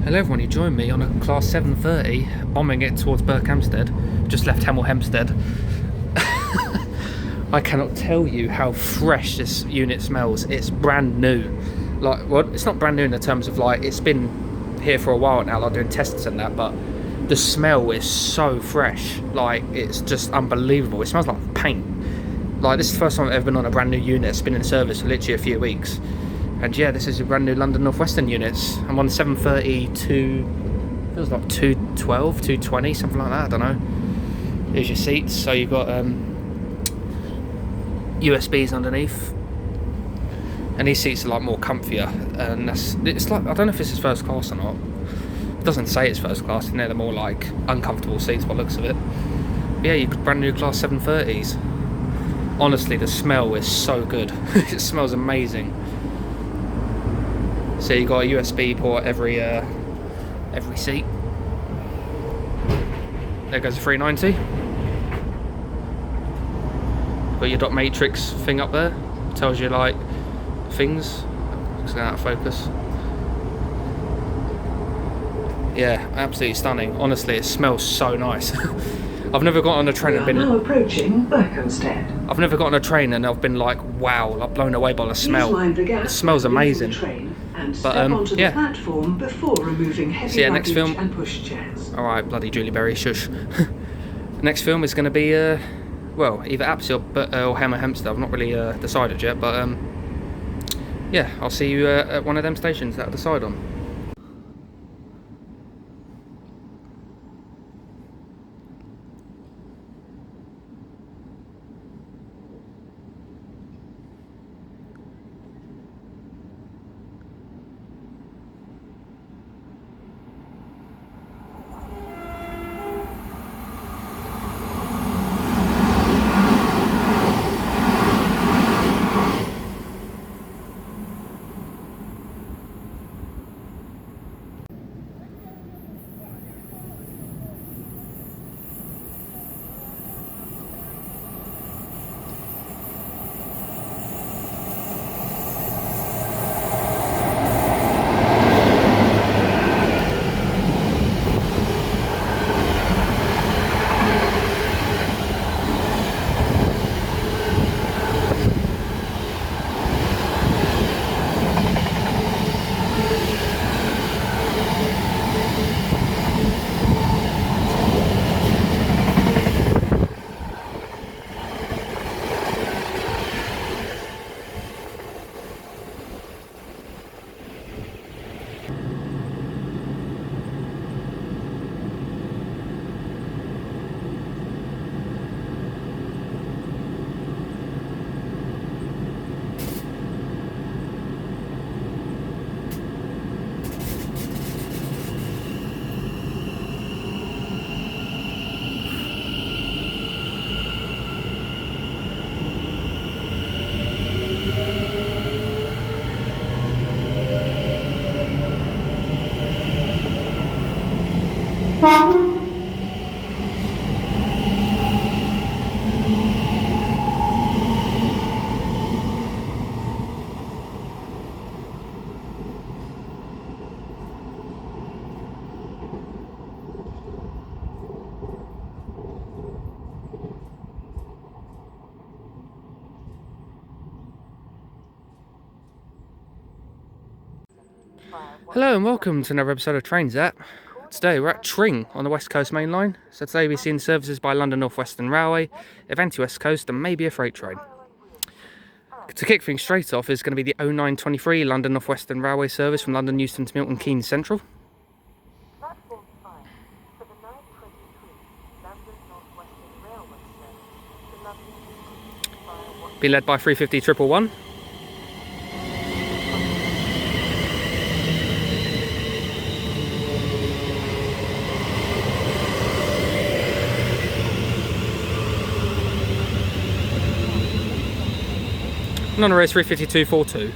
Hello everyone, you join me on a class 730 bombing it towards Hempstead. Just left Hemel Hempstead. I cannot tell you how fresh this unit smells. It's brand new. Like, well, it's not brand new in the terms of like it's been here for a while now, like doing tests and that, but the smell is so fresh. Like, it's just unbelievable. It smells like paint. Like, this is the first time I've ever been on a brand new unit. It's been in service for literally a few weeks. And yeah, this is a brand new London North Western units. I'm on 732, feels like 212, 220, something like that, I don't know. Here's your seats, so you've got USBs underneath. And these seats are like more comfier. And it's like, I don't know if this is first class or not. It doesn't say it's first class, and they're more like uncomfortable seats by the looks of it. But yeah, you've got brand new class 730s. Honestly, the smell is so good. It smells amazing. So you got a USB port every seat. There goes a 390. Got your dot matrix thing up there. Tells you like things. It's going out of focus. Yeah, absolutely stunning. Honestly, it smells so nice. I've never got on a train and been. Now approaching Berkhamsted. I've never got on a train and I've been like, wow, like blown away by the smell. It smells amazing. But yeah. Platform before removing heavy so yeah, next film. And push chairs. All right, bloody Julie Berry, shush. Next film is going to be well, either Apsley or Hemel Hempstead. I've not really decided yet, but yeah, I'll see you at one of them stations that I decide on. Hello and welcome to another episode of Trains App. Today we're at Tring on the West Coast main line. So today we're seeing services by London North Western Railway, Avanti West Coast and maybe a freight train. To kick things straight off is going to be the 0923 London North Western Railway service from London Euston to Milton Keynes Central. Be led by 350 111. And on the race 352.42.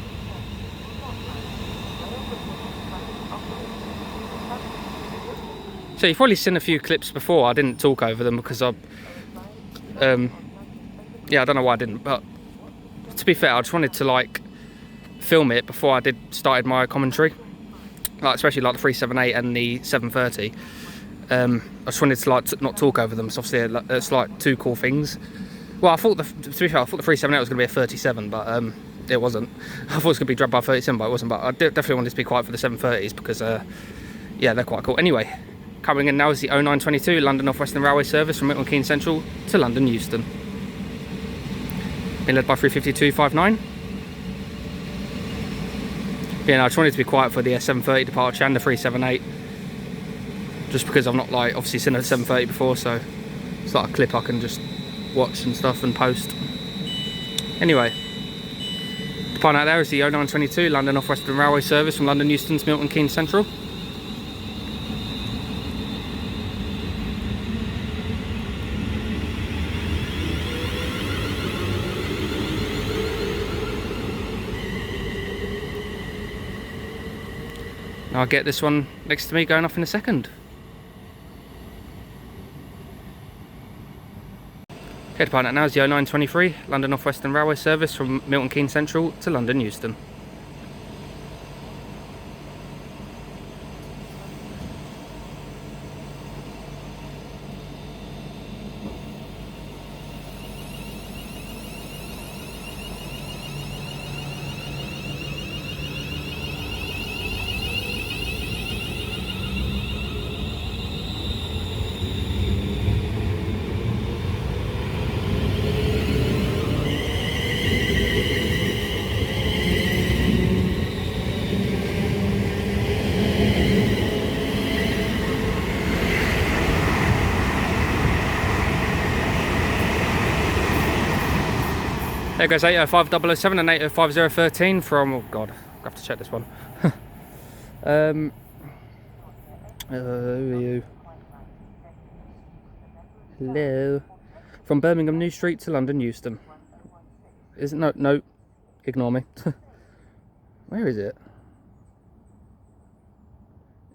So you've probably seen a few clips before. I didn't talk over them because yeah, I don't know why I didn't, but to be fair, I just wanted to like film it before I started my commentary. like especially like the 378 and the 730. I just wanted to like not talk over them. So obviously it's like two cool things. Well, I thought the 378 was going to be a 37, but it wasn't. I thought it was going to be dropped by 37, but it wasn't. But I definitely wanted to be quiet for the 730s because yeah, they're quite cool. Anyway, coming in now is the 0922 London North Western Railway service from Milton Keynes Central to London Euston. Been led by 35259. Yeah, no, I just wanted to be quiet for the 730 departure and the 378. Just because I've not like obviously seen a 730 before, so it's like a clip I can just watch and stuff and post. Anyway, departing out there is the 0922 London North Western Railway service from London Euston to Milton Keynes Central. Now I'll get this one next to me going off in a second. Okay, departing out now is the 0923 London North Western Railway service from Milton Keynes Central to London Euston. There goes 805007 and 805013 from, oh god, I have to check this one. Who are you? Hello. From Birmingham New Street to London Euston. Is it? No, ignore me. Where is it?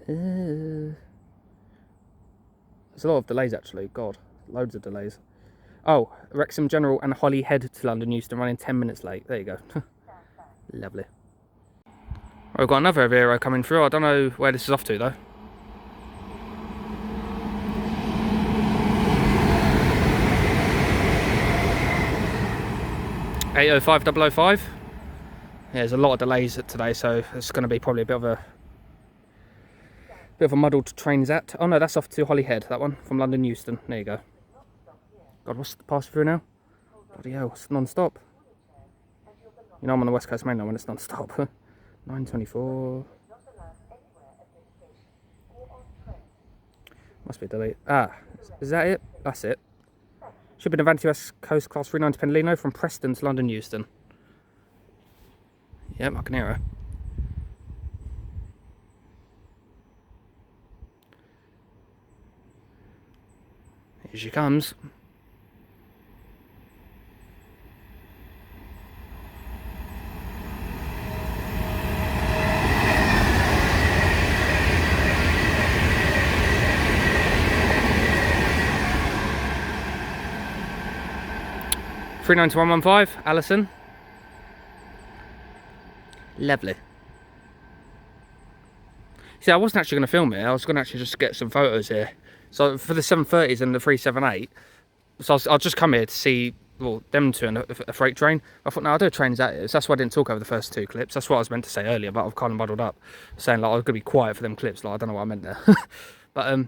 There's a lot of delays actually, god, loads of delays. Oh, Wrexham General and Holyhead to London Euston running 10 minutes late. There you go. Lovely. Oh, we've got another Avero coming through. I don't know where this is off to though. $805,005. Yeah, there's a lot of delays today, so it's going to be probably a bit of a muddled trains at. Oh no, that's off to Holyhead. That one from London Euston. There you go. God, what's the pass through now? Bloody hell, it's non-stop. You know I'm on the West Coast main line when it's non-stop. 924. Must be a delete. Ah, is that it? That's it. Should be an Avanti West Coast Class 390 Pendolino from Preston to London Euston. Yep, I can hear her. Here she comes. $391.15, Alison. Lovely. See, I wasn't actually going to film it. I was going to actually just get some photos here. So for the 730s and the 378, so I'll just come here to see, well, them two and a freight train. I thought, no, I'll do a trains at it. So that's why I didn't talk over the first two clips. That's what I was meant to say earlier, but I've kind of muddled up, saying like I was going to be quiet for them clips. Like I don't know what I meant there. But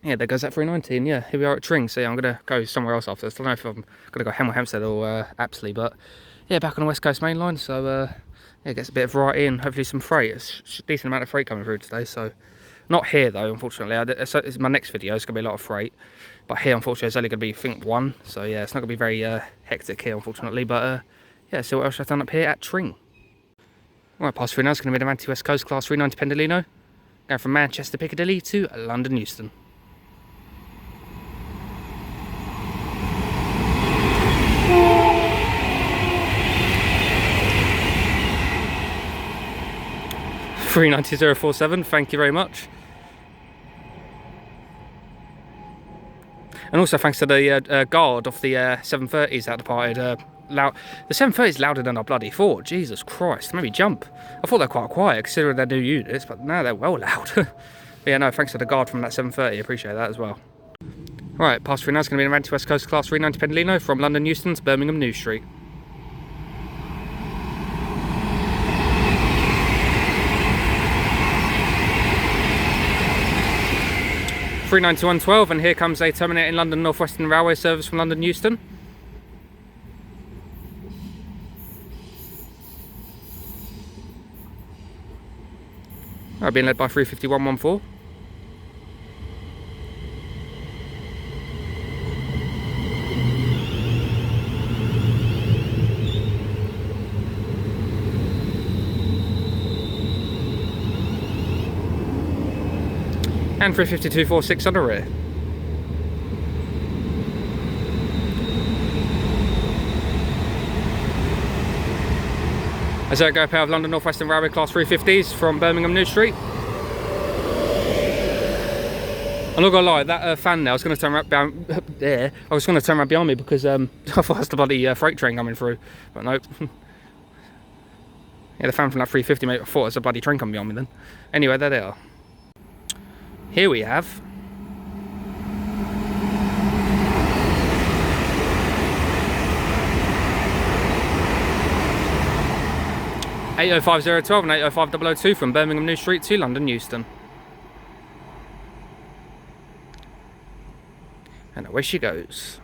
yeah, there goes that 390, and yeah, here we are at Tring. So yeah, I'm going to go somewhere else after this. I don't know if I'm going to go Hemel Hempstead or Apsley, but yeah, back on the West Coast main line. So yeah, gets a bit of variety and hopefully some freight. It's a decent amount of freight coming through today. So not here though, unfortunately. It's my next video. It's going to be a lot of freight, but here unfortunately it's only going to be I think one. So yeah, it's not going to be very hectic here, unfortunately. But yeah, so what else I've done up here at Tring. Right, pass through now. It's going to be an Avanti West Coast Class 390 Pendolino, going from Manchester Piccadilly to London Euston. $390,047, thank you very much. And also thanks to the guard off the 730s that departed loud. The 730 is louder than our bloody Ford. Jesus Christ, maybe jump. I thought they're quite quiet considering they're new units, but now they're well loud. But yeah, no, thanks to the guard from that 730. Appreciate that as well. Right, pass through now. It's going to be an Avanti West Coast Class 390 Pendolino from London Euston to Birmingham New Street. (39112), and here comes a terminating London North Western Railway service from London Euston. Being led by 35114. And 35246 on the rear. As I go a pair of London North Western Railway Class 350s from Birmingham New Street. I'm not gonna lie, that fan there, I was gonna turn around there. I was gonna turn around behind me because I thought it was the bloody freight train coming through, but nope. Yeah, the fan from that 350, mate. I thought it was a bloody train coming behind me then. Anyway, there they are. Here we have (805.012) and (805.002) from Birmingham New Street to London Euston. And away she goes.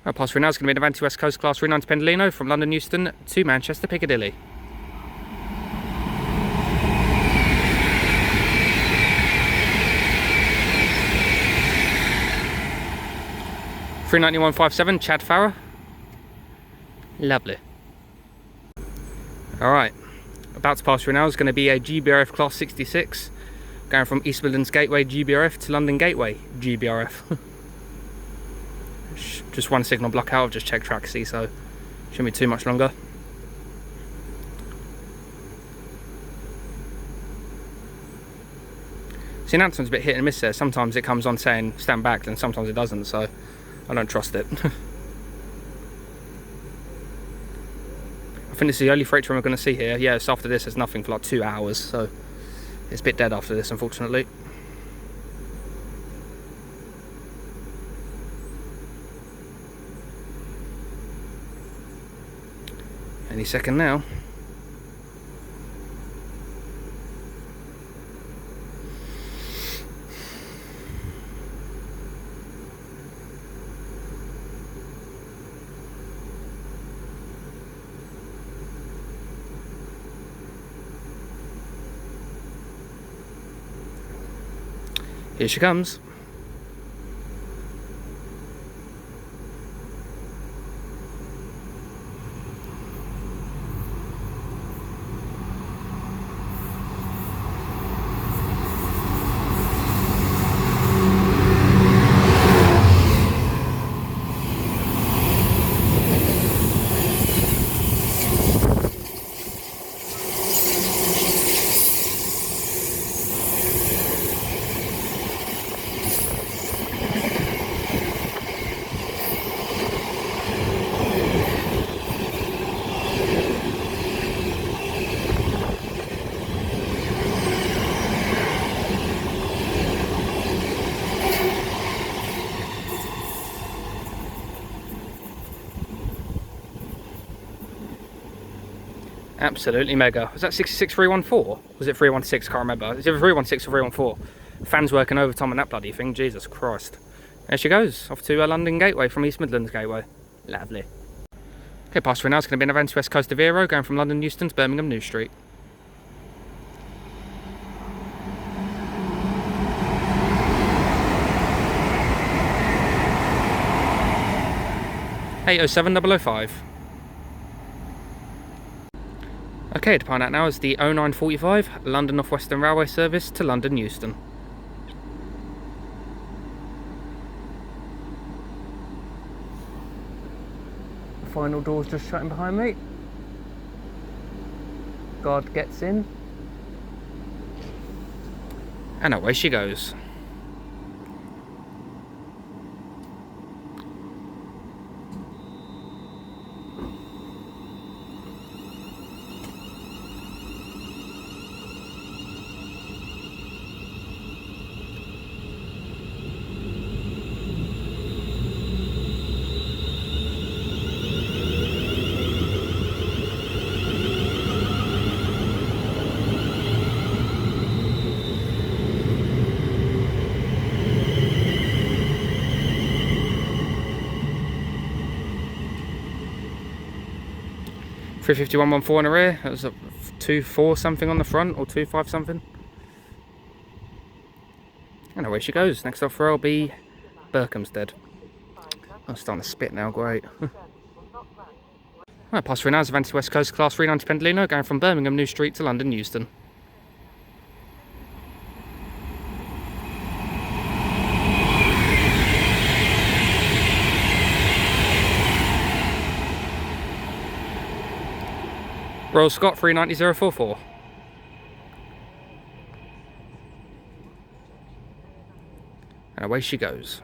Our pass through now is going to be an Avanti West Coast Class 390 Pendolino from London Euston to Manchester Piccadilly. (39157) Chad Farrer. Lovely. Alright, about to pass through now is going to be a GBRF Class 66 going from East Midlands Gateway GBRF to London Gateway GBRF. Just one signal block out, I've just checked track C, so shouldn't be too much longer. See, announcement's a bit hit and miss there. Sometimes it comes on saying stand back, and sometimes it doesn't, so I don't trust it. I think this is the only freight train we're going to see here. Yeah, so after this there's nothing for like 2 hours, so it's a bit dead after this, unfortunately. Any second now. Here she comes. Absolutely mega. Was that 66314? Was it 316? Can't remember. It's either 316 or 314. Fans working overtime on that bloody thing. Jesus Christ. There she goes. Off to London Gateway from East Midlands Gateway. Lovely. Okay, pass through now. It's going to be an Avanti West Coast of Aero going from London Euston to Birmingham New Street. (807.005). Okay, departing out now is the 0945 London North Western Railway service to London Euston. The final door's just shutting behind me. Guard gets in. And away she goes. 351.14 on the rear. That was a 2.4 something on the front, or 2.5 something. And away she goes. Next off row will be Berkhamsted. I'm starting to spit now, great. Right, pass through now is Avanti West Coast Class 390 Pendolino, going from Birmingham New Street to London Euston. Royal Scott 390044. And away she goes.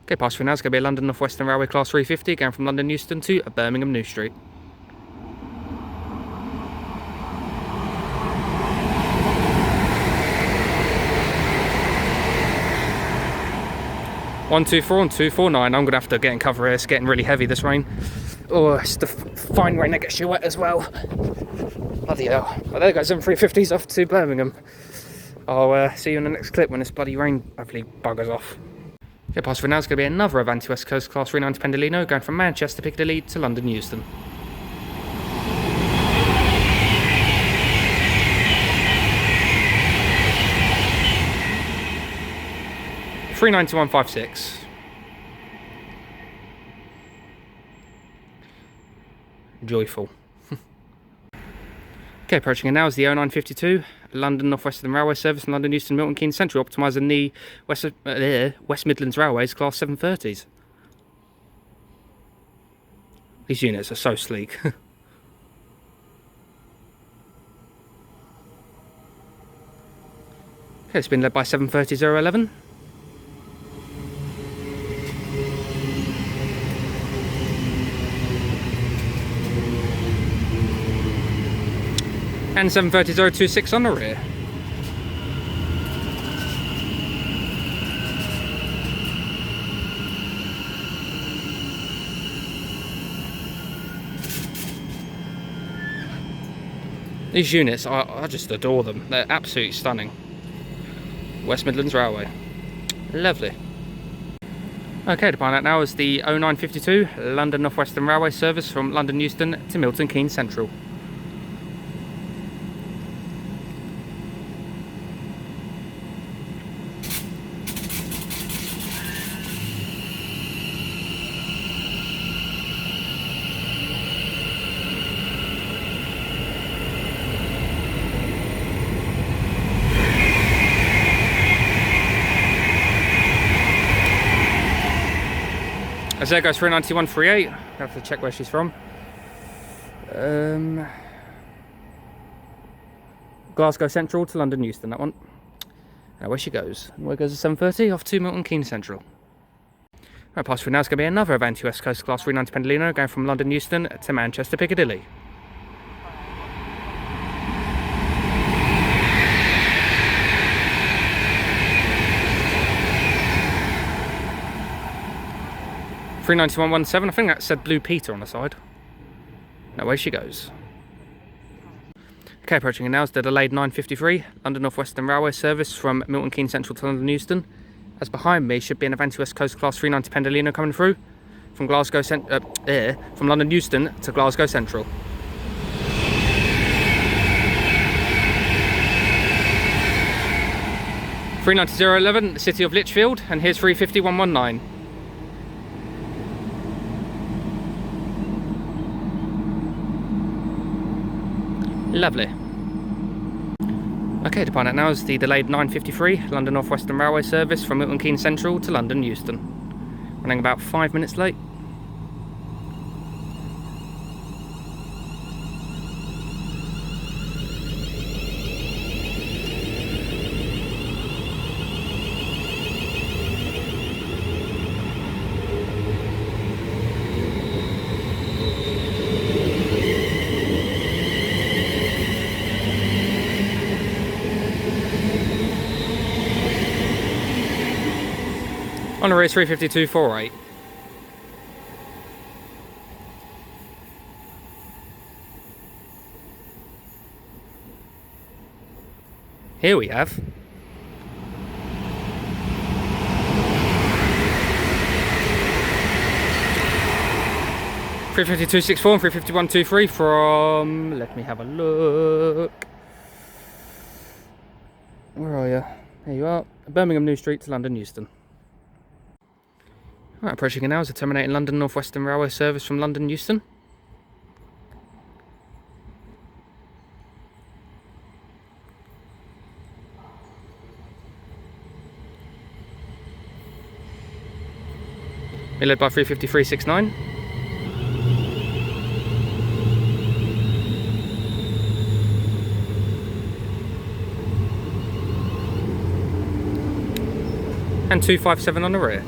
Okay, pass through now is going to be a London North Western Railway Class 350, going from London Euston to Birmingham New Street. One, 2, 4 and 2, 4, 9. I'm going to have to get in cover here. It's getting really heavy, this rain. Oh, it's the fine rain that gets you wet as well. Bloody hell. Well, there goes some 350s off to Birmingham. I'll see you in the next clip when this bloody rain hopefully buggers off. Okay, pass through now is going to be another Avanti West Coast Class 390 Pendolino, going from Manchester Piccadilly to London Euston. $391.56. Joyful. Okay, approaching it now is the 0952 London North Western Railway Service and London Euston Milton Keynes Central, optimising the West Midlands Railways Class 730s. These units are so sleek. Okay, it's been led by 730-011. And 730-026 on the rear. These units, I just adore them. They're absolutely stunning. West Midlands Railway. Lovely. Okay, to find out now is the 0952 London North Western Railway service from London Euston to Milton Keynes Central. As there goes 391.38. I have to check where she's from. Glasgow Central to London Euston, that one. Now where she goes. Where goes the 730? Off to Milton Keynes Central. Right, pass through now is going to be another Avanti West Coast Class 390 Pendolino, going from London Euston to Manchester Piccadilly. $391.17. I think that said Blue Peter on the side. Now away she goes. Okay, approaching it now is the delayed 953 London North Western Railway service from Milton Keynes Central to London Euston. As behind me should be an Avanti West Coast Class 390 Pendolino coming through from from London Euston to Glasgow Central. $390.011, the City of Lichfield, and here's 350.119. Lovely. Okay, to find out now is the delayed 953 London North Western Railway service from Milton Keynes Central to London Euston. Running about 5 minutes late. On the race 352.48. Here we have 350-264 and 351-23 from, let me have a look. Where are you? There you are. Birmingham New Street to London Euston. Right, approaching it now is a terminating London North Western Railway service from London Euston. Led by 350-369. And 257 on the rear.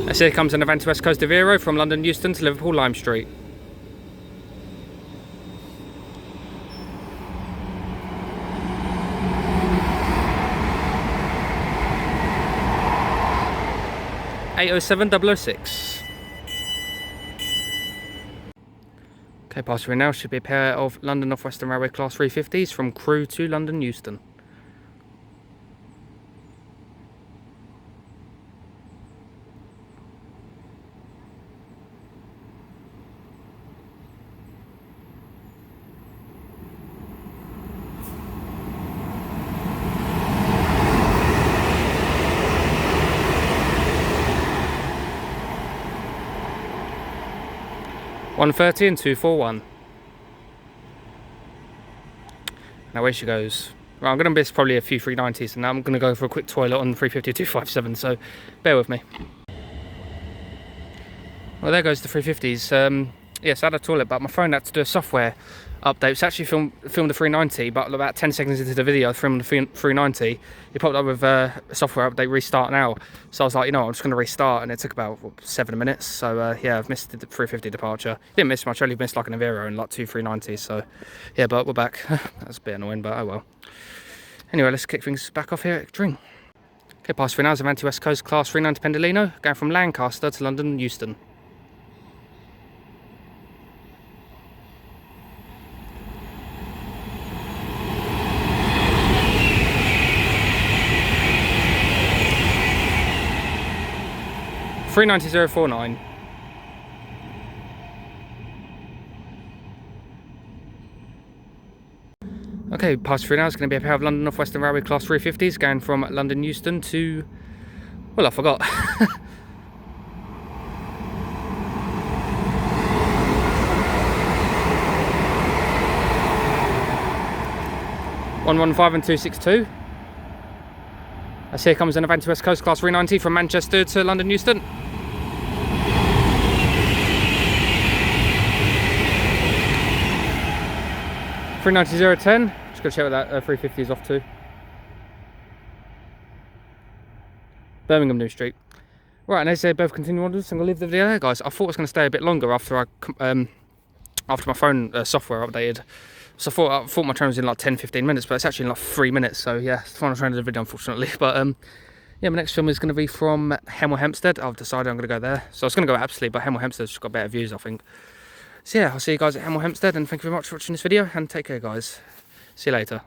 As here comes an Avanti West Coast Avero from London Euston to Liverpool Lime Street. (807-006). Okay, passing through now should be a pair of London North Western Railway Class 350s from Crewe to London Euston. (130 and 241). Now away she goes. Right, I'm going to miss probably a few 390s, and now I'm going to go for a quick toilet on 350-257, so bear with me. Well, there goes the 350s. Yes, I had a toilet, but my phone had to do a software update. It's actually filmed the 390, but about 10 seconds into the video, I filmed the 390. It popped up with a software update, restart now. So I was like, you know what, I'm just going to restart, and it took about 7 minutes. So yeah, I've missed the 350 departure. Didn't miss much, I only missed like an Avero and like 2 390s. So yeah, but we're back. That's a bit annoying, but oh well. Anyway, let's kick things back off here at Tring. Okay, past 3 now is Avanti West Coast Class 390 Pendolino, going from Lancaster to London Euston. (390-049). Okay, past 3 now is going to be a pair of London North Western Railway Class 350s going from London Euston to, well, I forgot. (115 and 262). As here comes an Avanti West Coast Class 390 from Manchester to London Euston. (390-010). Just go check what that 350 is off to. Birmingham New Street. Right, and as they both continue on, I'm going to leave the video there, guys. I thought it was going to stay a bit longer after my phone software updated. So I thought my train was in like 10-15 minutes, but it's actually in like 3 minutes. So yeah, it's the final train of the video, unfortunately. But yeah, my next film is going to be from Hemel Hempstead. I've decided I'm going to go there. So I was going to go Apsley, but Hemel Hempstead's just got better views, I think. So yeah, I'll see you guys at Hemel Hempstead, and thank you very much for watching this video, and take care, guys. See you later.